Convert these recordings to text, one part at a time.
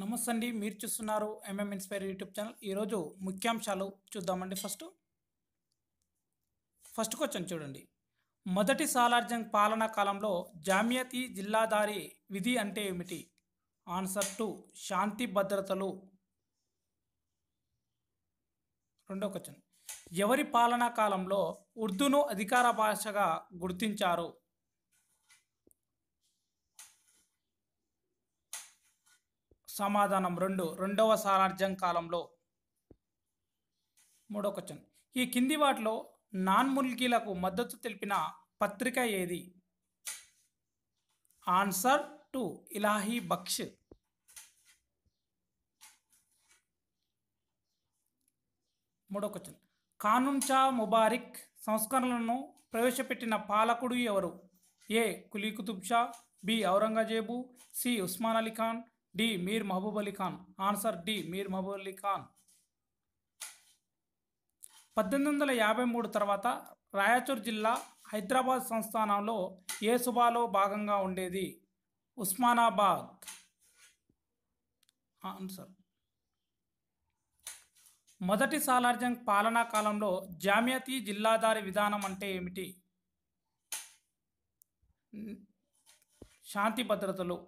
నమస్తే అండి. మీరు చూస్తున్నారు ఇన్స్పైర్ యూట్యూబ్ ఛానల్. ఈరోజు ముఖ్యాంశాలు చూద్దామండి. ఫస్ట్ క్వశ్చన్ చూడండి. మొదటి సాలార్జంగ్ పాలనా కాలంలో జామియతీ జిల్లాదారీ విధి అంటే ఏమిటి? ఆన్సర్ 2 శాంతి భద్రతలు. రెండో క్వశ్చన్. ఎవరి పాలనా కాలంలో ఉర్దూను అధికార భాషగా గుర్తించారు? సమాధానం 2 రెండవ సాలార్జంగ్ కాలంలో. మూడో క్వశ్చన్. ఈ కింది వాటిలో నాన్ ముల్కీలకు మద్దతు తెలిపిన పత్రిక ఏది? ఆన్సర్ 2 ఇలాహీ బక్ష్. మూడో క్వశ్చన్. ఖానున్ షా ముబారిక్ సంస్కరణలను ప్రవేశపెట్టిన పాలకుడు ఎవరు? A Quli Qutub Shah, B Aurangzeb, C Osman Ali Khan, D Mir Mahboob Ali Khan. Answer D Mir Mahboob Ali Khan. 1853 తర్వాత రాయచూర్ జిల్లా హైదరాబాద్ సంస్థానంలో ఏ సుబాలో భాగంగా ఉండేది? ఉస్మానాబాద్. ఆన్సర్. మొదటి సాలార్జంగ్ పాలనా కాలంలో జామియతీ జిల్లాదారీ విధానం అంటే ఏమిటి? శాంతి భద్రతలు.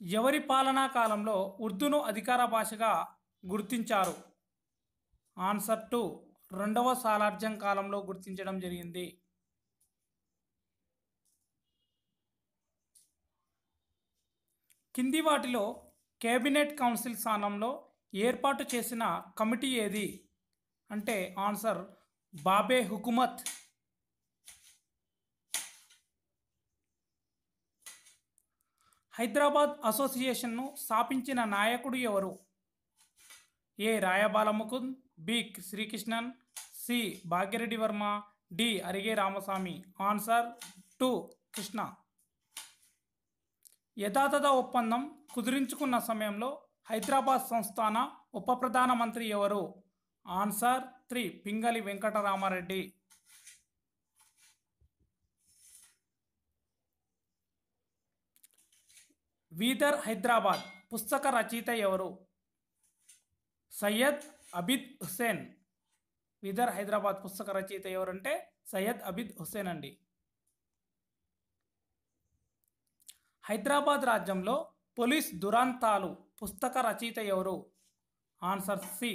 ఎవరి పాలనా కాలంలో ఉర్దూను అధికార భాషగా గుర్తించారు? ఆన్సర్ 2 రెండవ సాలార్జంగ్ కాలంలో గుర్తించడం జరిగింది. కింది వాటిలో కేబినెట్ కౌన్సిల్ స్థానంలో ఏర్పాటు చేసిన కమిటీ ఏది? అంటే ఆన్సర్ బాబే హుకుమత్. హైదరాబాద్ అసోసియేషన్ను స్థాపించిన నాయకుడు ఎవరు? A Rayabalamukund, B Srikrishnan, C Bhagyareddy Varma, D Arige Ramaswamy. Answer 2 Krishna. యథాతథ ఒప్పందం కుదిరించుకున్న సమయంలో హైదరాబాద్ సంస్థాన ఉప ప్రధానమంత్రి ఎవరు? ఆన్సర్ 3 పింగళి వెంకటరామారెడ్డి. వీదర్ హైదరాబాద్ పుస్తక రచయిత ఎవరు? సయ్యద్ అబిద్ హుసేన్. వీదర్ హైదరాబాద్ పుస్తక రచయిత ఎవరంటే సయ్యద్ అబిద్ హుసేన్ అండి. హైదరాబాద్ రాజ్యంలో పోలీస్ దురాంతాలు పుస్తక రచయిత ఎవరు? Answer C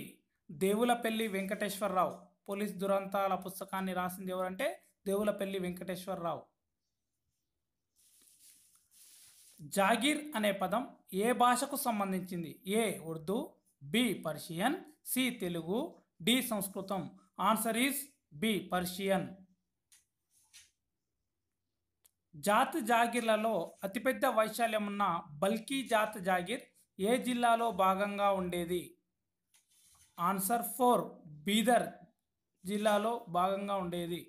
Devulapalli Venkateswararao. Police దురంతాల పుస్తకాన్ని రాసింది ఎవరంటే దేవులపల్లి వెంకటేశ్వరరావు. జాగీర్ అనే పదం ఏ భాషకు సంబంధించింది? A Urdu, B Persian, C Telugu, D సంస్కృతం. Answer is B Persian. జాత్ జాగీర్లలో అతిపెద్ద వైశాల్యం ఉన్న బల్కీ జాత్ జాగీర్ ఏ జిల్లాలో భాగంగా ఉండేది? ఆన్సర్ 4 బీదర్ జిల్లాలో భాగంగా ఉండేది.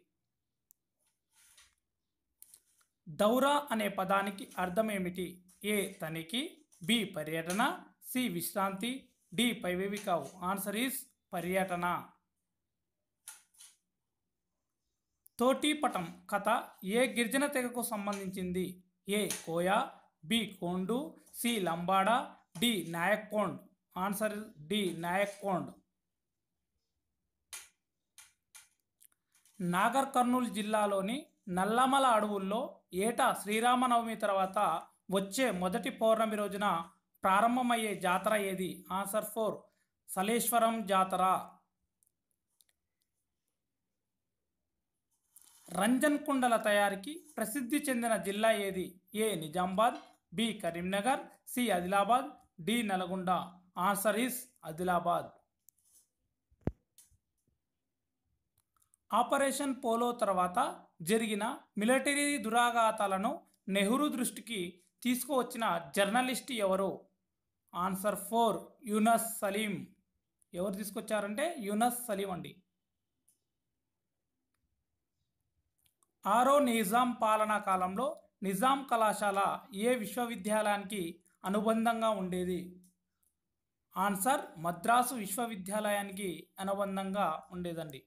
దౌరా అనే పదానికి అర్థం ఏమిటి? ఏ తనిఖీ, బి పర్యటన, సి విశ్రాంతి, డి పైవేవి కావు. ఆన్సర్ ఈస్ పర్యటన. తోటీపటం కథ ఏ గిరిజన తెగకు సంబంధించింది? A Koya, B Kondu, C Lambada, D Nayak Kond. Answer D Nayak Kond. Nagarkurnool జిల్లాలోని నల్లమల అడవుల్లో ఏటా శ్రీరామనవమి తర్వాత వచ్చే మొదటి పౌర్ణమి రోజున ప్రారంభమయ్యే జాతర ఏది? ఆన్సర్ 4 సలేశ్వరం జాతర. రంజన్ కుండల తయారీకి ప్రసిద్ధి చెందిన జిల్లా ఏది? A Nizamabad, B Karimnagar, C Adilabad, D Nalgonda. Answer is Adilabad. Operation polo తర్వాత జరిగిన మిలిటరీ దురాఘాతాలను నెహ్రూ దృష్టికి తీసుకువచ్చిన జర్నలిస్ట్ ఎవరు? ఆన్సర్ 4 యూనస్ సలీం. ఎవరు తీసుకొచ్చారంటే యూనస్ సలీం అండి. 6వ నిజాం పాలనా కాలంలో నిజాం కళాశాల ఏ విశ్వవిద్యాలయానికి అనుబంధంగా ఉండేది? ఆన్సర్ మద్రాసు విశ్వవిద్యాలయానికి అనుబంధంగా ఉండేదండి.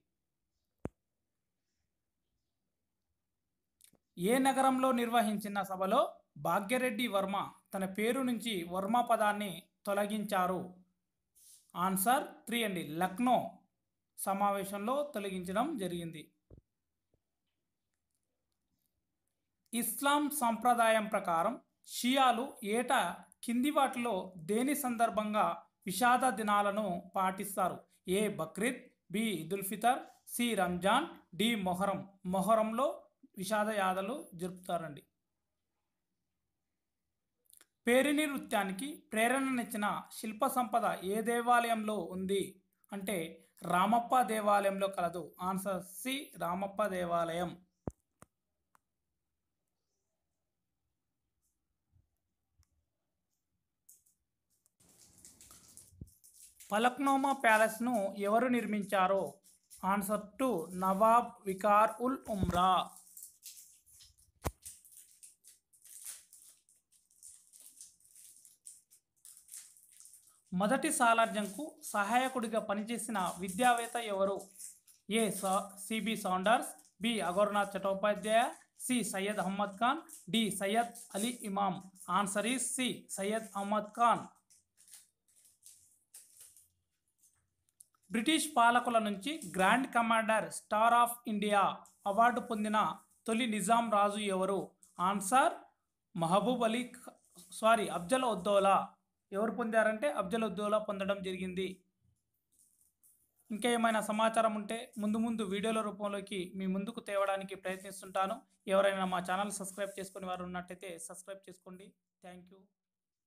ఏ నగరంలో నిర్వహించిన సభలో భాగ్యరెడ్డి వర్మ తన పేరు నుంచి వర్మ పదాన్ని తొలగించారు? ఆన్సర్ 3 అండి. లక్నో సమావేశంలో తొలగించడం జరిగింది. ఇస్లాం సంప్రదాయం ప్రకారం షియాలు ఏటా కింది వాటిలో దేని సందర్భంగా విషాద దినాలను పాటిస్తారు? A Bakrid, B Eidul Fitr, C Ramzan, D Muharram. మొహరంలో విషాద యాదలు జరుపుతారండి. పేరిణి నృత్యానికి ప్రేరణనిచ్చిన శిల్ప సంపద ఏ దేవాలయంలో ఉంది అంటే రామప్ప దేవాలయంలో కలదు. ఆన్సర్ సి రామప్ప దేవాలయం. ఫలక్నోమా ప్యాలెస్ను ఎవరు నిర్మించారో? ఆన్సర్ 2 నవాబ్ వికార్ ఉల్ ఉమ్రా. మొదటి సాలార్జంగ్కు సహాయకుడిగా పనిచేసిన విద్యావేత్త ఎవరు? A C B Saunders, B Aghorenath Chattopadhyay, C Syed Ahmed Khan, D Syed Ali Imam. Answer is C Syed Ahmed Khan. British పాలకుల నుంచి grand commander star of India award పొందిన తొలి నిజాం రాజు ఎవరు? ఆన్సర్ అఫ్జల్ ఉద్దౌలా. ఎవరు పొందారంటే అఫ్జల్ ఉద్దౌలా పొందడం జరిగింది. ఇంకా ఏమైనా సమాచారం ఉంటే ముందు వీడియోల రూపంలోకి మీ ముందుకు తేవడానికి ప్రయత్నిస్తుంటాను. ఎవరైనా మా ఛానల్ సబ్స్క్రైబ్ చేసుకునే వారు ఉన్నట్టయితే సబ్స్క్రైబ్ చేసుకోండి. Thank you.